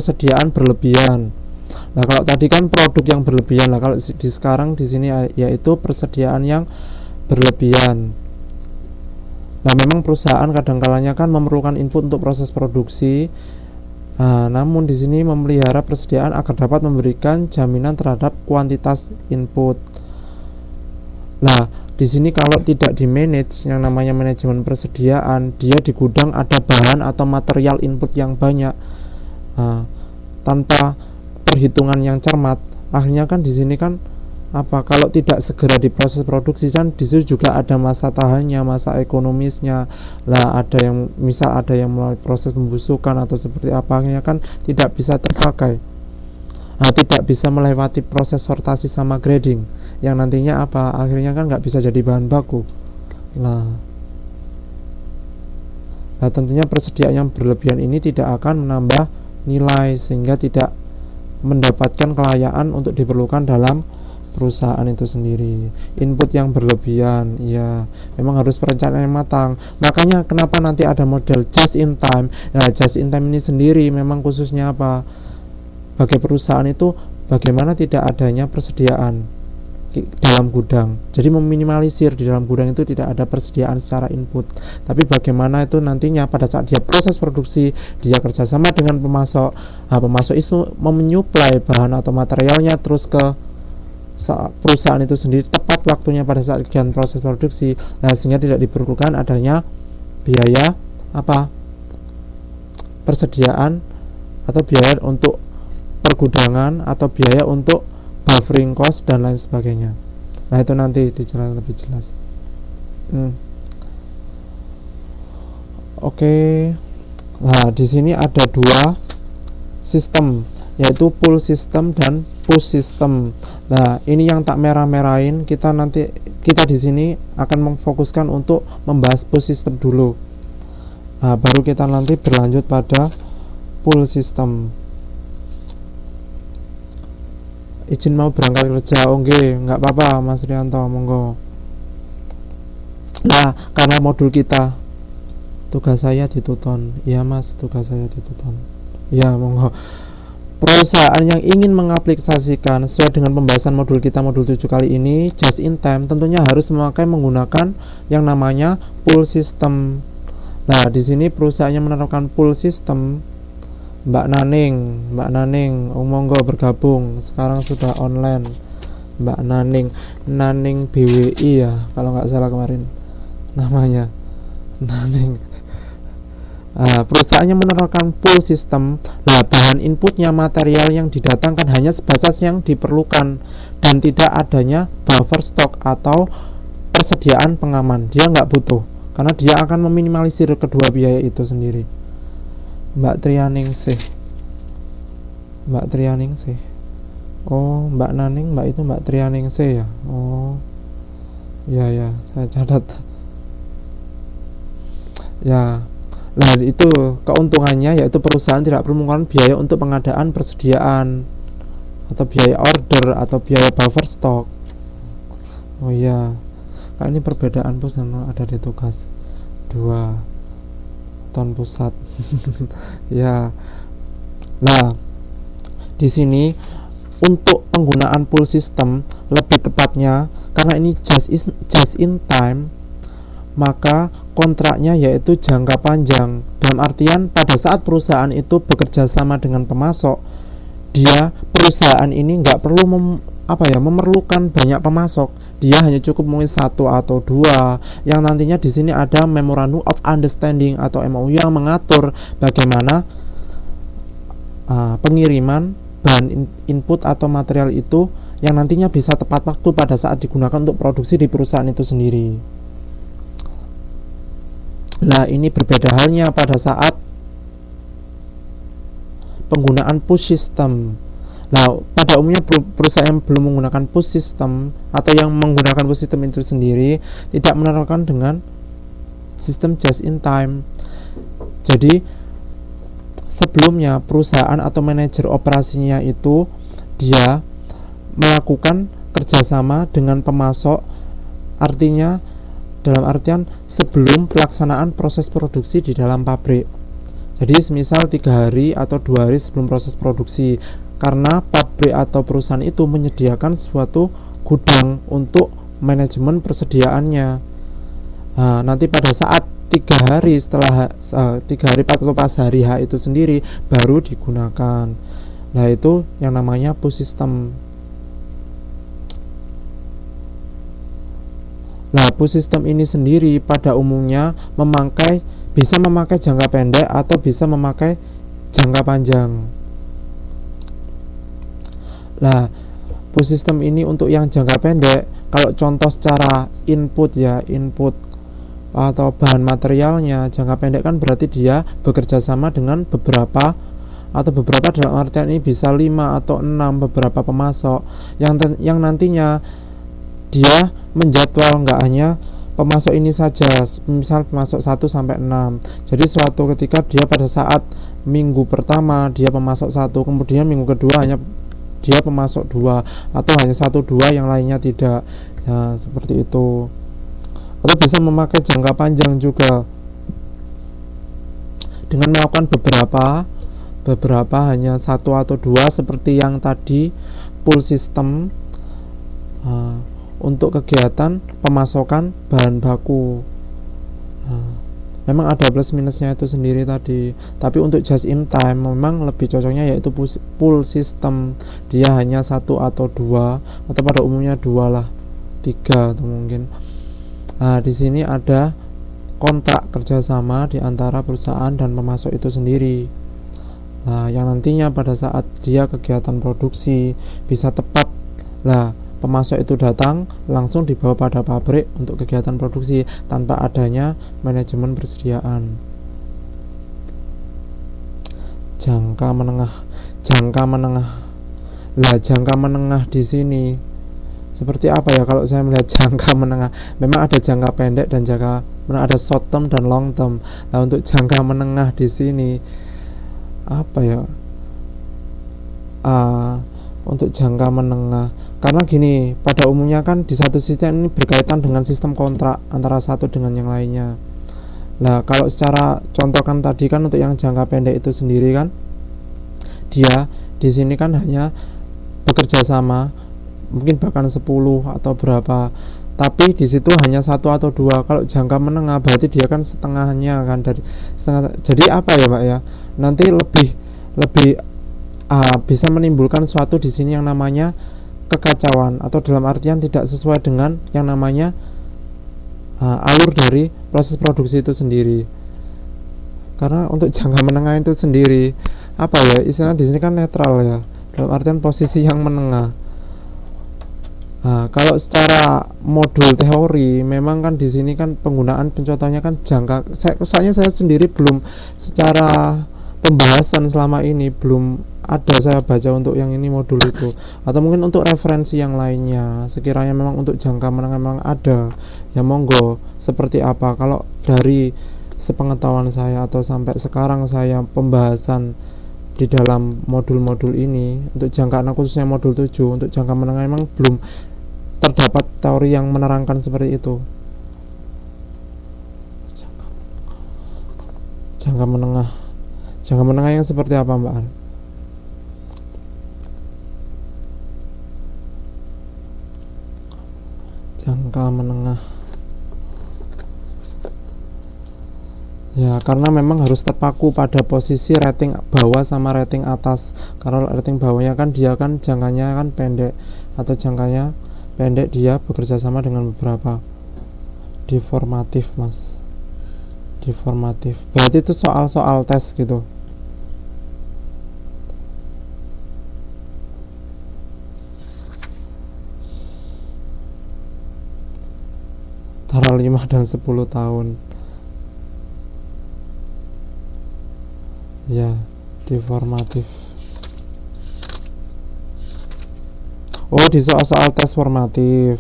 persediaan berlebihan. Nah, kalau tadi kan produk yang berlebihan. Nah, kalau sekarang di sini yaitu persediaan yang berlebihan. Nah, memang perusahaan kadang-kalanya kan memerlukan input untuk proses produksi. Nah, namun di sini memelihara persediaan agar dapat memberikan jaminan terhadap kuantitas input. Nah, di sini kalau tidak di-manage, yang namanya manajemen persediaan, dia di gudang ada bahan atau material input yang banyak. Nah, tanpa perhitungan yang cermat, akhirnya kan di sini kan kalau tidak segera diproses produksi kan di situ juga ada masa tahannya, masa ekonomisnya. Lah ada yang melalui proses pembusukan atau seperti apa, akhirnya kan tidak bisa terpakai. Nah, tidak bisa melewati proses sortasi sama grading, yang nantinya akhirnya kan nggak bisa jadi bahan baku. Nah, tentunya persediaan yang berlebihan ini tidak akan menambah nilai, sehingga tidak mendapatkan kelayakan untuk diperlukan dalam perusahaan itu sendiri. Input yang berlebihan, ya memang harus perencanaan yang matang. Makanya kenapa nanti ada model just in time. Nah, just in time ini sendiri memang khususnya bagi perusahaan itu bagaimana tidak adanya persediaan dalam gudang. Jadi meminimalisir di dalam gudang itu tidak ada persediaan secara input. Tapi bagaimana itu nantinya pada saat dia proses produksi, dia kerjasama dengan pemasok. Nah, pemasok itu menyuplai bahan atau materialnya terus ke perusahaan itu sendiri tepat waktunya pada saat kegiatan proses produksi. Nah, sehingga tidak diperlukan adanya biaya persediaan atau biaya untuk pergudangan atau biaya untuk buffering cost dan lain sebagainya. Nah, itu nanti dijelaskan lebih jelas. Oke. Nah, di sini ada dua sistem, yaitu pull system dan push system. Nah, ini yang tak merah-merahin, kita di sini akan memfokuskan untuk membahas push system dulu. Nah, baru kita nanti berlanjut pada pull system. Izin mau berangkat kerja, nggak apa-apa Mas Rianto, monggo. Nah, karena modul kita tugas saya dituton. Iya Mas, tugas saya dituton. Ya, monggo. Perusahaan yang ingin mengaplikasikan sesuai dengan pembahasan modul kita modul 7 kali ini just in time tentunya harus menggunakan yang namanya pull system. Nah, di sini perusahaan yang menerapkan pull system, Mbak Naning, monggo bergabung. Sekarang sudah online. Mbak Naning BWI ya, kalau nggak salah kemarin namanya. Naning. Perusahaan yang menerapkan pull system, bahan inputnya material yang didatangkan hanya sebatas yang diperlukan dan tidak adanya buffer stock atau persediaan pengaman. Dia nggak butuh karena dia akan meminimalisir kedua biaya itu sendiri. Mbak Trianingsih. Oh, Mbak Naning, Mbak Trianingsih ya. Oh, ya, saya catat. Ya. Nah, itu keuntungannya, yaitu perusahaan tidak perlu mengeluarkan biaya untuk pengadaan persediaan atau biaya order atau biaya buffer stock. Oh iya, ini perbedaan ada di tugas 2 ton pusat. Ya. Nah, di sini untuk penggunaan pull system lebih tepatnya karena ini just in time, maka kontraknya yaitu jangka panjang. Dalam artian pada saat perusahaan itu bekerja sama dengan pemasok, perusahaan ini nggak perlu memerlukan banyak pemasok. Dia hanya cukup mungkin 1 atau 2, yang nantinya di sini ada Memorandum of Understanding atau MOU yang mengatur bagaimana pengiriman bahan input atau material itu yang nantinya bisa tepat waktu pada saat digunakan untuk produksi di perusahaan itu sendiri. Nah, ini berbeda halnya pada saat penggunaan push system. Nah, pada umumnya perusahaan yang belum menggunakan push system atau yang menggunakan push system itu sendiri tidak menerapkan dengan sistem just in time. Jadi sebelumnya perusahaan atau manajer operasinya itu dia melakukan kerjasama dengan pemasok, artinya dalam artian sebelum pelaksanaan proses produksi di dalam pabrik. Jadi semisal 3 hari atau 2 hari sebelum proses produksi, karena pabrik atau perusahaan itu menyediakan suatu gudang untuk manajemen persediaannya. Nah, nanti pada saat 3 hari setelah 3 hari atau pas hari H itu sendiri baru digunakan. Nah, itu yang namanya push system. Nah, push system ini sendiri pada umumnya bisa memakai jangka pendek atau bisa memakai jangka panjang. Nah, push system ini untuk yang jangka pendek, kalau contoh secara input atau bahan materialnya jangka pendek kan berarti dia bekerja sama dengan beberapa dalam artian ini bisa 5 atau 6 beberapa pemasok yang nantinya dia menjadwal nggak hanya pemasok ini saja, misal pemasok 1 sampai 6. Jadi suatu ketika dia pada saat minggu pertama dia pemasok 1, kemudian minggu kedua hanya dia pemasok 2 atau hanya 1-2 yang lainnya tidak. Nah, seperti itu. Atau bisa memakai jangka panjang juga dengan melakukan beberapa hanya 1 atau 2 seperti yang tadi pull system untuk kegiatan pemasokan bahan baku. Memang ada plus minusnya itu sendiri tadi, tapi untuk just in time memang lebih cocoknya yaitu pull system. Dia hanya 1 atau 2 atau pada umumnya 2 lah, 3 atau mungkin. Nah, di sini ada kontrak kerjasama di antara perusahaan dan pemasok itu sendiri. Nah, yang nantinya pada saat dia kegiatan produksi bisa tepat. Lah, pemasok itu datang langsung dibawa pada pabrik untuk kegiatan produksi tanpa adanya manajemen persediaan. Jangka menengah. Lah, jangka menengah di sini seperti apa ya kalau saya melihat jangka menengah? Memang ada jangka pendek dan ada short term dan long term. Nah, untuk jangka menengah di sini apa ya? Untuk jangka menengah, karena gini, pada umumnya kan di satu sisi ini berkaitan dengan sistem kontrak antara satu dengan yang lainnya. Nah, kalau secara contohkan tadi kan untuk yang jangka pendek itu sendiri kan dia di sini kan hanya bekerja sama mungkin bahkan 10 atau berapa, tapi di situ hanya 1 atau 2. Kalau jangka menengah berarti dia kan setengahnya kan, dari setengah. Jadi apa ya Pak ya, nanti lebih bisa menimbulkan suatu di sini yang namanya kekacauan, atau dalam artian tidak sesuai dengan yang namanya alur dari proses produksi itu sendiri. Karena untuk jangka menengah itu sendiri apa ya, istilah di sini kan netral ya, dalam artian posisi yang menengah. Kalau secara modul teori memang kan di sini kan penggunaan contohnya kan soalnya saya sendiri belum secara pembahasan selama ini belum ada saya baca untuk yang ini modul itu, atau mungkin untuk referensi yang lainnya sekiranya memang untuk jangka menengah memang ada ya, monggo seperti apa. Kalau dari sepengetahuan saya atau sampai sekarang saya pembahasan di dalam modul-modul ini untuk jangka khususnya modul 7 untuk jangka menengah memang belum terdapat teori yang menerangkan seperti itu. Jangka menengah yang seperti apa Mbak An? Jangka menengah ya, karena memang harus terpaku pada posisi rating bawah sama rating atas. Karena rating bawahnya kan dia kan jangkanya kan pendek, atau jangkanya pendek dia bekerja sama dengan beberapa deformatif berarti itu soal tes gitu. Antara 5 dan 10 tahun ya, deformatif. Oh, di soal tes formatif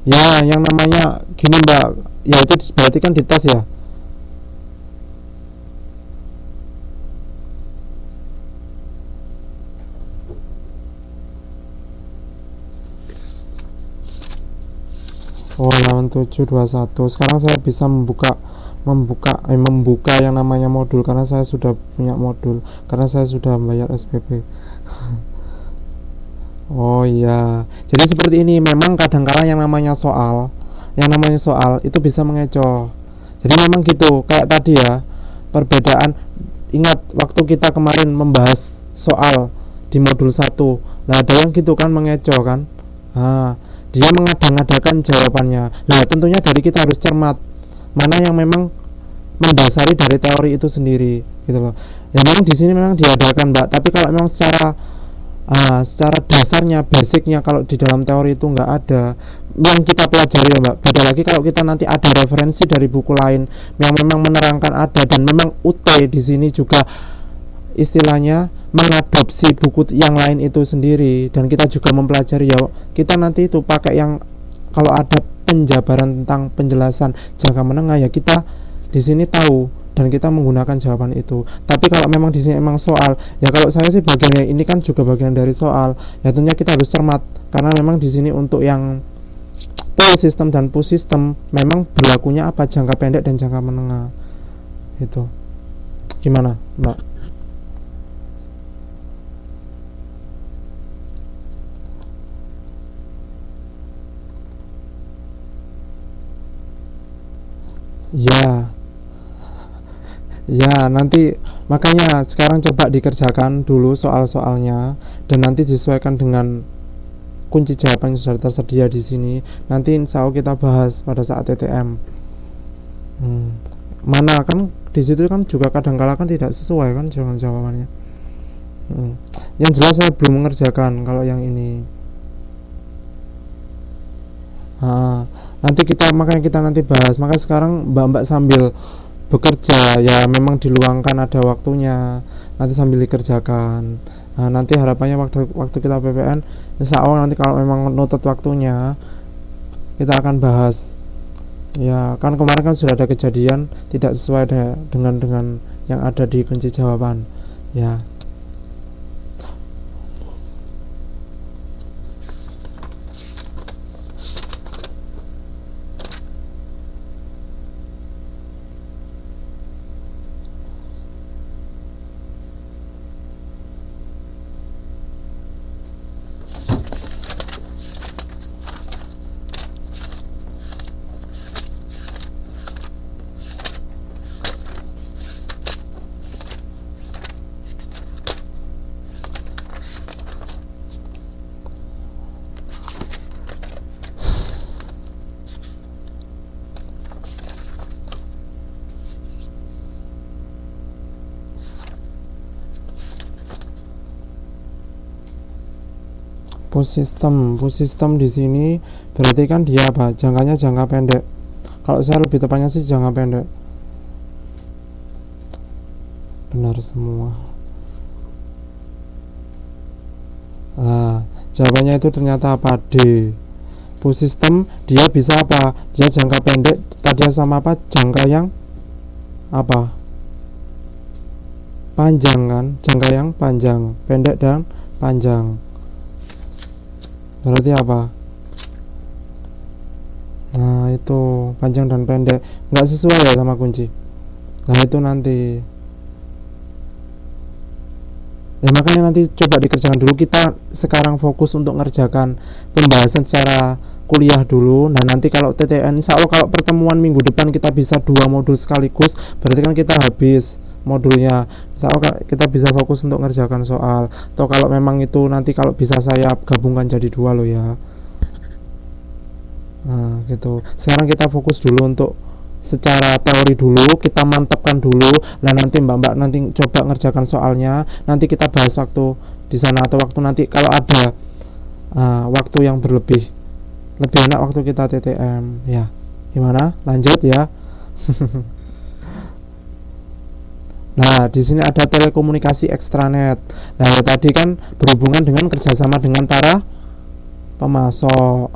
ya, yang namanya gini Mbak ya, itu berarti kan dites ya. Oh, lawan 721. Sekarang saya bisa membuka membuka yang namanya modul, karena saya sudah punya modul, karena saya sudah membayar SPP. Oh iya, jadi seperti ini. Memang kadangkala yang namanya soal itu bisa mengecoh. Jadi memang gitu, kayak tadi ya, perbedaan. Ingat waktu kita kemarin membahas soal di modul 1. Nah, ada yang gitu kan mengecoh kan. Nah, dia mengada-ngadakan jawabannya. Nah, tentunya dari kita harus cermat mana yang memang mendasari dari teori itu sendiri, gitu loh. Ya memang di sini memang diadakan, Mbak, tapi kalau memang secara dasarnya, basicnya, kalau di dalam teori itu nggak ada yang kita pelajari ya, Mbak. Beda lagi kalau kita nanti ada referensi dari buku lain yang memang menerangkan ada, dan memang UT di sini juga istilahnya mengadopsi buku yang lain itu sendiri, dan kita juga mempelajari ya, kita nanti itu pakai yang, kalau ada penjabaran tentang penjelasan jangka menengah ya kita di sini tahu dan kita menggunakan jawaban itu. Tapi kalau memang di sini memang soal, ya kalau saya sih bagiannya ini kan juga bagian dari soal, ya tentunya kita harus cermat, karena memang di sini untuk yang P sistem dan PUS sistem memang berlakunya apa, jangka pendek dan jangka menengah. Itu gimana, Mbak? Ya, ya nanti makanya sekarang coba dikerjakan dulu soal-soalnya, dan nanti disesuaikan dengan kunci jawaban yang sudah tersedia di sini. Nanti insya Allah kita bahas pada saat TTM. Mana kan di situ kan juga kadang-kala kan tidak sesuai kan jawabannya. Yang jelas saya belum mengerjakan kalau yang ini. Nah, nanti makanya kita nanti bahas. Maka sekarang mbak-mbak sambil bekerja ya memang diluangkan ada waktunya, nanti sambil dikerjakan. Nah, nanti harapannya waktu kita PPN insya Allah nanti kalau memang nutut waktunya kita akan bahas. Ya kan kemarin kan sudah ada kejadian tidak sesuai dengan yang ada di kunci jawaban ya. Push system di sini berarti kan dia apa? Jangkanya jangka pendek. Kalau saya lebih tepatnya sih jangka pendek. Benar semua. Nah, jawabannya itu ternyata apa? D. Push system dia bisa apa? Dia jangka pendek. Tadi sama apa? Jangka yang apa? Panjang kan? Jangka yang panjang, pendek dan panjang. Berarti apa? Nah itu panjang dan pendek nggak sesuai ya sama kunci. Nah itu nanti ya makanya nanti coba dikerjakan dulu. Kita sekarang fokus untuk ngerjakan pembahasan secara kuliah dulu. Nah nanti kalau TTN insya Allah kalau pertemuan minggu depan kita bisa 2 modul sekaligus, berarti kan kita habis modulnya. Insya Allah kita bisa fokus untuk ngerjakan soal. Atau kalau memang itu nanti kalau bisa saya gabungkan jadi 2 loh ya. Nah gitu. Sekarang kita fokus dulu untuk secara teori dulu, kita mantapkan dulu. Nah nanti mbak-mbak nanti coba ngerjakan soalnya. Nanti kita bahas waktu di sana, atau waktu nanti kalau ada waktu yang lebih enak waktu kita TTM ya. Gimana? Lanjut ya. Nah, di sini ada telekomunikasi ekstranet. Nah, ya tadi kan berhubungan dengan kerjasama dengan para pemasok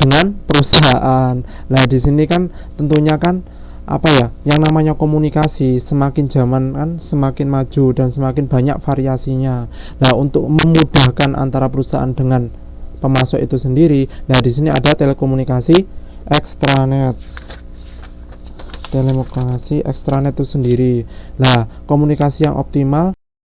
dengan perusahaan. Nah, di sini kan tentunya kan apa ya? Yang namanya komunikasi semakin zaman kan semakin maju dan semakin banyak variasinya. Nah, untuk memudahkan antara perusahaan dengan pemasok itu sendiri, nah di sini ada telekomunikasi ekstranet. Telekomunikasi ekstranet itu sendiri. Nah, komunikasi yang optimal